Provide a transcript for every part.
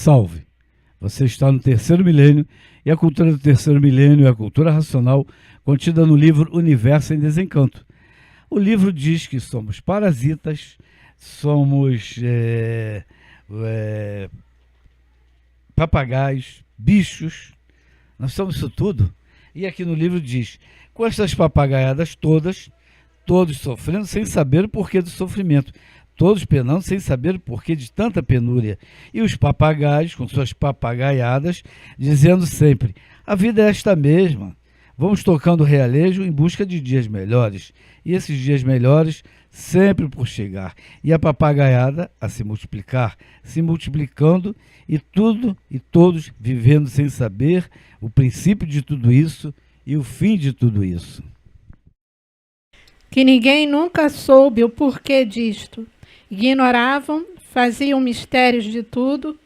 Salve! Você está no terceiro milênio e a cultura do terceiro milênio é a cultura racional contida no livro Universo em Desencanto. O livro diz que somos parasitas, somos papagaios, bichos, nós somos isso tudo. E aqui no livro diz, com essas papagaiadas todas, todos sofrendo sem saber o porquê do sofrimento, todos penando sem saber o porquê de tanta penúria, e os papagaios, com suas papagaiadas, dizendo sempre, a vida é esta mesma, vamos tocando o realejo em busca de dias melhores, e esses dias melhores sempre por chegar, e a papagaiada a se multiplicar, se multiplicando, e tudo e todos vivendo sem saber o princípio de tudo isso e o fim de tudo isso. Que ninguém nunca soube o porquê disto. Ignoravam, faziam mistérios de tudo,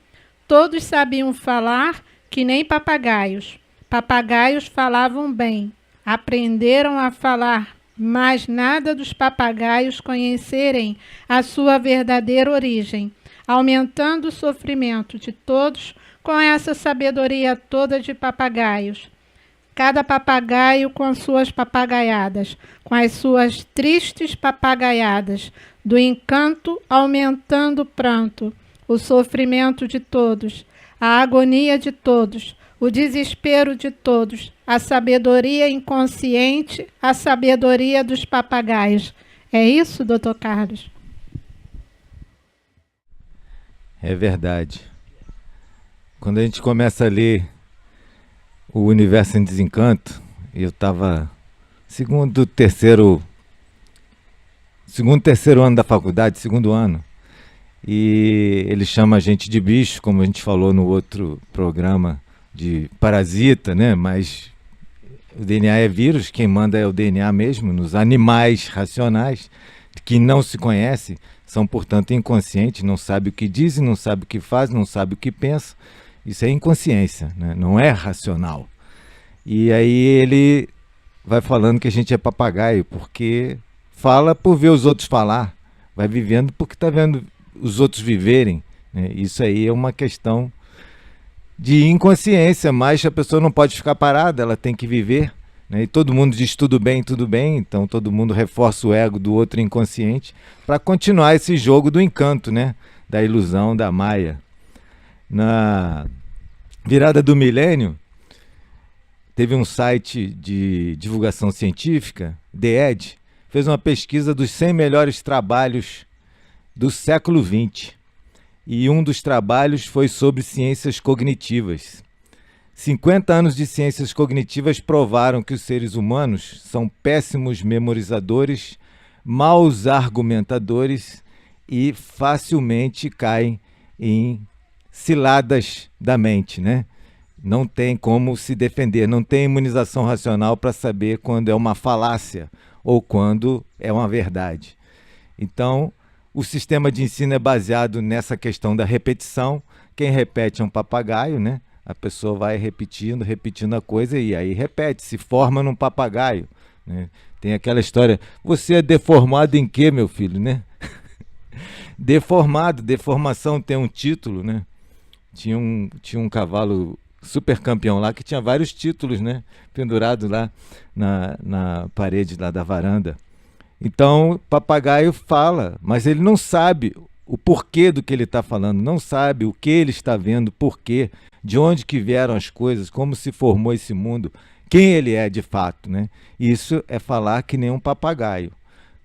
todos sabiam falar que nem papagaios. Papagaios falavam bem, aprenderam a falar, mas nada dos papagaios conhecerem a sua verdadeira origem, aumentando o sofrimento de todos com essa sabedoria toda de papagaios. Cada papagaio com as suas papagaiadas, com as suas tristes papagaiadas, do encanto aumentando o pranto, o sofrimento de todos, a agonia de todos, o desespero de todos, a sabedoria inconsciente, a sabedoria dos papagaios. É isso, Dr. Carlos? É verdade. Quando a gente começa a ler o Universo em Desencanto, eu estava segundo, terceiro ano da faculdade, segundo ano, e ele chama a gente de bicho, como a gente falou no outro programa, de parasita, né? Mas o DNA é vírus, quem manda é o DNA mesmo, nos animais racionais, que não se conhecem, são, portanto, inconscientes, não sabem o que dizem, não sabem o que fazem, não sabem o que pensam. Isso é inconsciência, né? Não é racional. E aí ele vai falando que a gente é papagaio, porque fala por ver os outros falar, vai vivendo porque está vendo os outros viverem, né? Isso aí é uma questão de inconsciência, mas a pessoa não pode ficar parada, ela tem que viver, né? E todo mundo diz tudo bem, então todo mundo reforça o ego do outro inconsciente para continuar esse jogo do encanto, né? Da ilusão, da maia. Na virada do milênio, teve um site de divulgação científica, The Edge, fez uma pesquisa dos 100 melhores trabalhos do século XX. E um dos trabalhos foi sobre ciências cognitivas. 50 anos de ciências cognitivas provaram que os seres humanos são péssimos memorizadores, maus argumentadores e facilmente caem em ciladas da mente, né? Não tem como se defender, não tem imunização racional para saber quando é uma falácia ou quando é uma verdade. Então, o sistema de ensino é baseado nessa questão da repetição. Quem repete é um papagaio, né? A pessoa vai repetindo a coisa e aí repete, se forma num papagaio, né? Tem aquela história, você é deformado em quê, meu filho, né? Deformação tem um título, né? Tinha um cavalo super campeão lá que tinha vários títulos, né? Pendurado lá na parede lá da varanda. Então, papagaio fala, mas ele não sabe o porquê do que ele está falando, não sabe o que ele está vendo, porquê, de onde que vieram as coisas, como se formou esse mundo, quem ele é de fato, né? Isso é falar que nem um papagaio.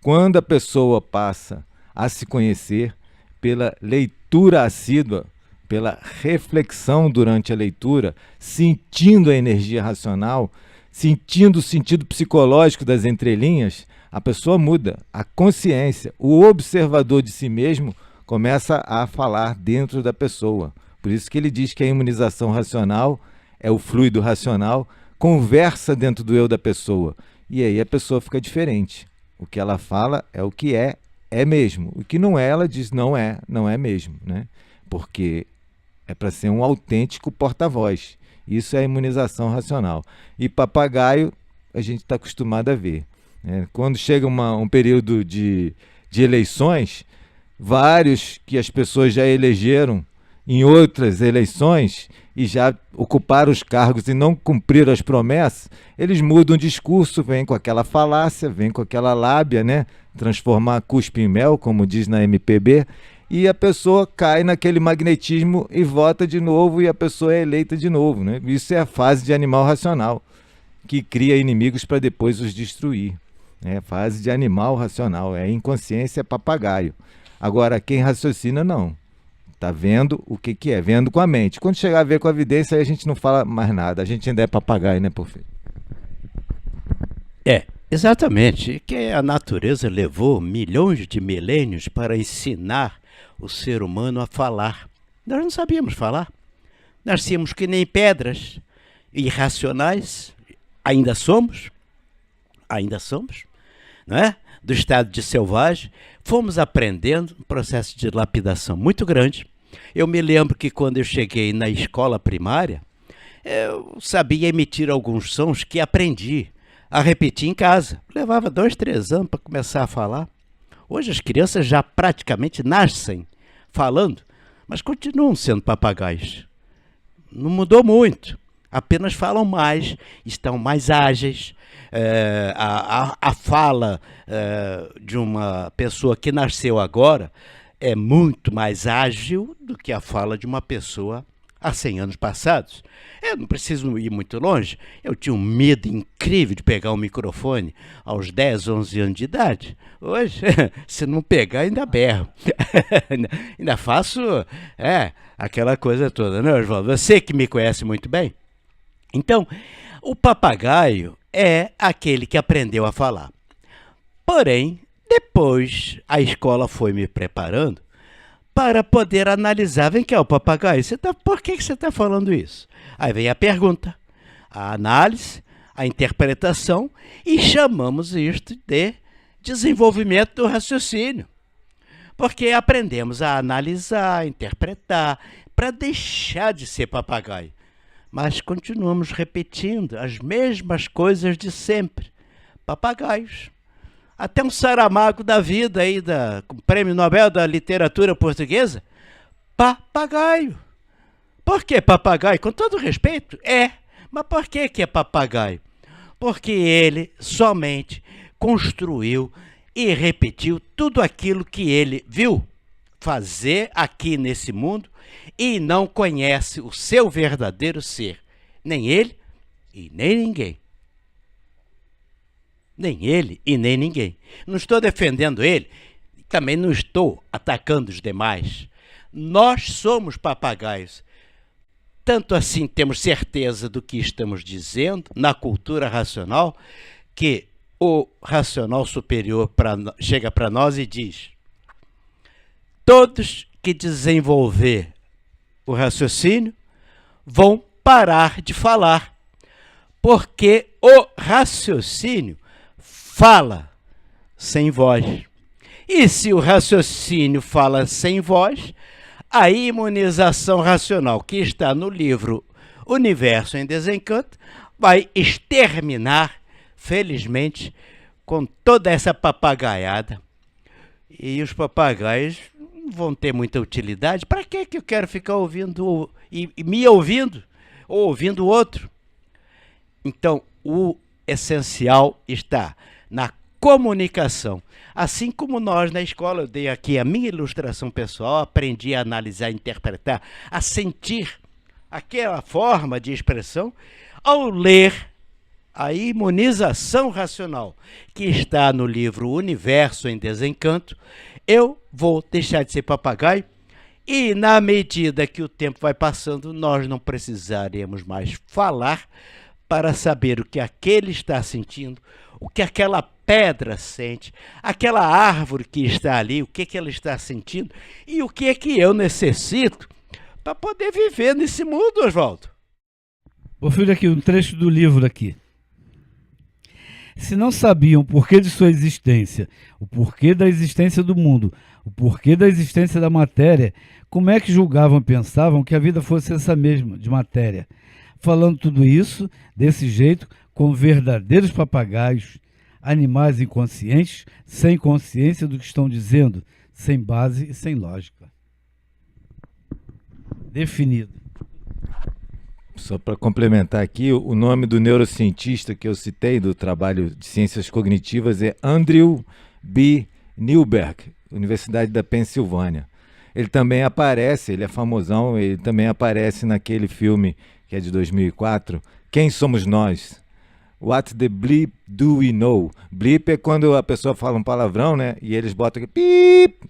Quando a pessoa passa a se conhecer pela leitura assídua, pela reflexão durante a leitura, sentindo a energia racional, sentindo o sentido psicológico das entrelinhas, a pessoa muda. A consciência, o observador de si mesmo, começa a falar dentro da pessoa. Por isso que ele diz que a imunização racional é o fluido racional, conversa dentro do eu da pessoa. E aí a pessoa fica diferente. O que ela fala é o que é mesmo. O que não é, ela diz não é mesmo, né? Porque é para ser um autêntico porta-voz. Isso é a imunização racional. E papagaio, a gente está acostumado a ver, né? Quando chega um período de eleições, vários que as pessoas já elegeram em outras eleições e já ocuparam os cargos e não cumpriram as promessas, eles mudam o discurso, vêm com aquela falácia, vêm com aquela lábia, né? Transformar cuspe em mel, como diz na MPB, e a pessoa cai naquele magnetismo e vota de novo e a pessoa é eleita de novo, né? Isso é a fase de animal racional, que cria inimigos para depois os destruir. É fase de animal racional, é inconsciência, é papagaio. Agora, quem raciocina, não. Está vendo o que é, vendo com a mente. Quando chegar a ver com a evidência, aí a gente não fala mais nada. A gente ainda é papagaio, né, Porfírio? Exatamente. Que a natureza levou milhões de milênios para ensinar o ser humano a falar. Nós não sabíamos falar. Nascíamos que nem pedras, irracionais. Ainda somos, não é? Do estado de selvagem. Fomos aprendendo um processo de lapidação muito grande. Eu me lembro que quando eu cheguei na escola primária, eu sabia emitir alguns sons que aprendi a repetir em casa. Levava 2, 3 anos para começar a falar. Hoje as crianças já praticamente nascem falando, mas continuam sendo papagaios. Não mudou muito, apenas falam mais, estão mais ágeis. A fala de uma pessoa que nasceu agora é muito mais ágil do que a fala de uma pessoa há 100 anos passados. Eu não preciso ir muito longe. Eu tinha um medo incrível de pegar um microfone aos 10, 11 anos de idade. Hoje, se não pegar, ainda berro. Ainda faço aquela coisa toda, né, Oswaldo? Você que me conhece muito bem. Então, o papagaio é aquele que aprendeu a falar. Porém, depois a escola foi me preparando para poder analisar. Vem cá, o papagaio, por que você está falando isso? Aí vem a pergunta, a análise, a interpretação, e chamamos isto de desenvolvimento do raciocínio. Porque aprendemos a analisar, interpretar, para deixar de ser papagaio. Mas continuamos repetindo as mesmas coisas de sempre. Papagaios. Até um Saramago da vida aí, com o Prêmio Nobel da Literatura Portuguesa, papagaio. Por que papagaio? Com todo respeito, mas por que é papagaio? Porque ele somente construiu e repetiu tudo aquilo que ele viu fazer aqui nesse mundo e não conhece o seu verdadeiro ser. Nem ele e nem ninguém. Nem ele e nem ninguém. Não estou defendendo ele, também não estou atacando os demais. Nós somos papagaios. Tanto assim temos certeza do que estamos dizendo na cultura racional, que o racional superior chega para nós e diz: todos que desenvolver o raciocínio vão parar de falar, porque o raciocínio fala sem voz. E se o raciocínio fala sem voz, a imunização racional que está no livro Universo em Desencanto vai exterminar, felizmente, com toda essa papagaiada. E os papagaios não vão ter muita utilidade. Para que eu quero ficar ouvindo e me ouvindo ou ouvindo o outro? Então, o essencial está na comunicação. Assim como nós na escola, eu dei aqui a minha ilustração pessoal, aprendi a analisar, a interpretar, a sentir aquela forma de expressão, ao ler a imunização racional que está no livro Universo em Desencanto, eu vou deixar de ser papagaio e, na medida que o tempo vai passando, nós não precisaremos mais falar para saber o que aquele está sentindo, o que aquela pedra sente, aquela árvore que está ali, o que ela está sentindo e o que é que eu necessito para poder viver nesse mundo, Oswaldo. Porfírio, aqui um trecho do livro aqui. Se não sabiam o porquê de sua existência, o porquê da existência do mundo, o porquê da existência da matéria, como é que julgavam e pensavam que a vida fosse essa mesma, de matéria? Falando tudo isso, desse jeito, com verdadeiros papagaios, animais inconscientes, sem consciência do que estão dizendo, sem base e sem lógica. definido. Só para complementar aqui, o nome do neurocientista que eu citei do trabalho de ciências cognitivas é Andrew B. Newberg, Universidade da Pensilvânia. Ele também aparece, ele é famosão, ele também aparece naquele filme que é de 2004, Quem Somos Nós? What the bleep do we know? Bleep é quando a pessoa fala um palavrão, né? E eles botam aqui, pip,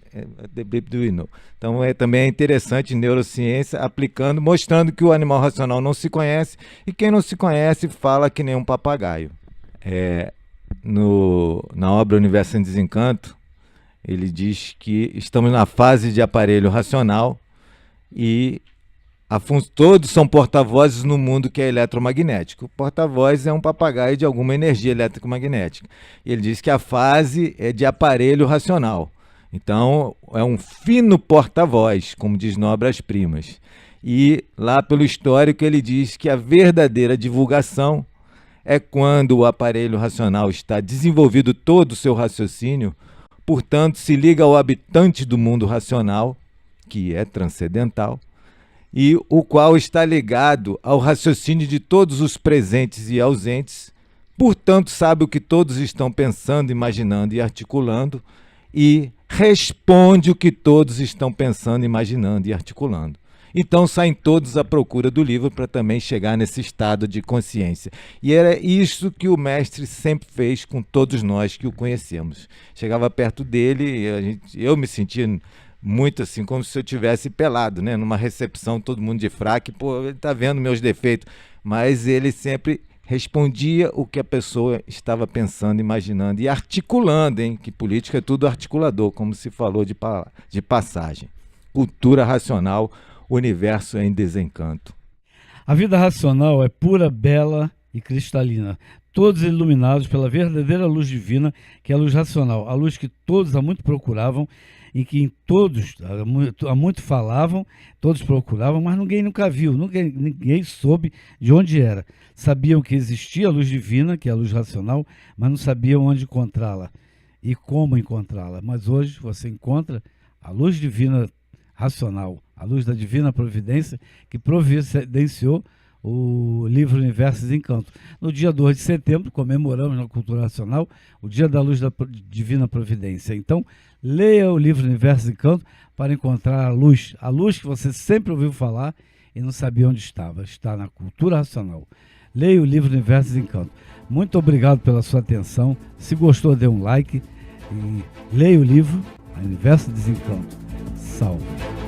the bleep do we know. Então também é interessante neurociência aplicando, mostrando que o animal racional não se conhece e quem não se conhece fala que nem um papagaio. Na obra Universo em Desencanto, ele diz que estamos na fase de aparelho racional e todos são porta-vozes no mundo que é eletromagnético. O porta-voz é um papagaio de alguma energia eletromagnética. E ele diz que a fase é de aparelho racional. Então, é um fino porta-voz, como diz no Obras Primas. E lá pelo histórico ele diz que a verdadeira divulgação é quando o aparelho racional está desenvolvido todo o seu raciocínio, portanto, se liga ao habitante do mundo racional, que é transcendental, e o qual está ligado ao raciocínio de todos os presentes e ausentes, portanto sabe o que todos estão pensando, imaginando e articulando, e responde o que todos estão pensando, imaginando e articulando. Então saem todos à procura do livro para também chegar nesse estado de consciência. E era isso que o mestre sempre fez com todos nós que o conhecemos. Chegava perto dele, eu me sentia muito assim, como se eu tivesse pelado, né? Numa recepção, todo mundo de fraque, pô, ele tá vendo meus defeitos. Mas ele sempre respondia o que a pessoa estava pensando, imaginando e articulando, hein? Que política é tudo articulador, como se falou de passagem. Cultura racional, universo em desencanto. A vida racional é pura, bela e cristalina, todos iluminados pela verdadeira luz divina, que é a luz racional, a luz que todos há muito procuravam e que todos há muito falavam, todos procuravam, mas ninguém nunca viu, ninguém soube de onde era. Sabiam que existia a luz divina, que é a luz racional, mas não sabiam onde encontrá-la e como encontrá-la. Mas hoje você encontra a luz divina racional, a luz da divina providência, que providenciou o livro Universo em Desencanto. No dia 2 de setembro, comemoramos na Cultura Racional o Dia da Luz da Divina Providência. Então, leia o livro Universo em Desencanto para encontrar a luz que você sempre ouviu falar e não sabia onde estava. Está na Cultura Racional. Leia o livro Universo em Desencanto. Muito obrigado pela sua atenção. Se gostou, dê um like e leia o livro Universo em Desencanto. Salve!